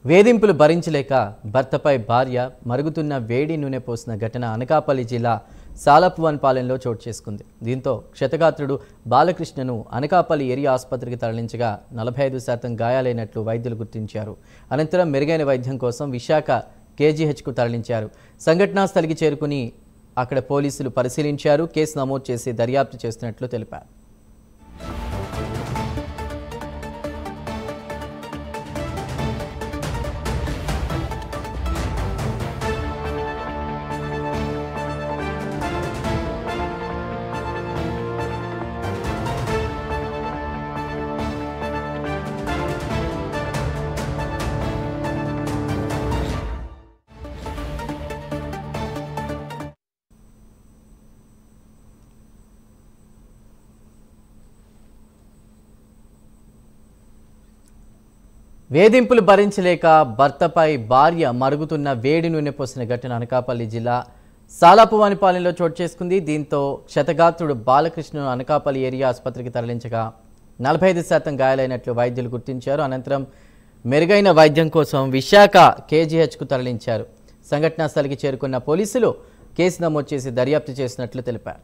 వేధింపులు భరించలేక భర్తపై భార్య మరుగుతున్న వేడి నూనె పోసిన ఘటన అనకాపల్లి జిల్లా సాలపువన్పాలెంలో చోటు చేసుకుంది. దీంతో క్షతగాత్రుడు బాలకృష్ణను అనకాపల్లి ఏరియా ఆసుపత్రికి తరలించగా 45% గాయాలైనట్లు వైద్యులు గుర్తించారు. అనంతరం మెరుగైన వైద్యం కోసం విశాఖ కేజీహెచ్కు తరలించారు. సంఘటనా స్థలికి చేరుకుని అక్కడ పోలీసులు పరిశీలించారు. కేసు నమోదు చేసి దర్యాప్తు చేస్తున్నట్లు తెలిపారు. వేధింపులు భరించలేక భర్తపై భార్య మరుగుతున్న వేడి నూనె పోసిన ఘటన అనకాపల్లి జిల్లా సాలపువన్పాలెంలో చోటు చేసుకుంది. దీంతో క్షతగాత్రుడు బాలకృష్ణను అనకాపల్లి ఏరియా ఆసుపత్రికి తరలించగా 45% గాయాలైనట్లు వైద్యులు గుర్తించారు. అనంతరం మెరుగైన వైద్యం కోసం విశాఖ కేజీహెచ్కు తరలించారు. సంఘటనా స్థలికి చేరుకున్న పోలీసులు కేసు నమోదు చేసి దర్యాప్తు చేసినట్లు తెలిపారు.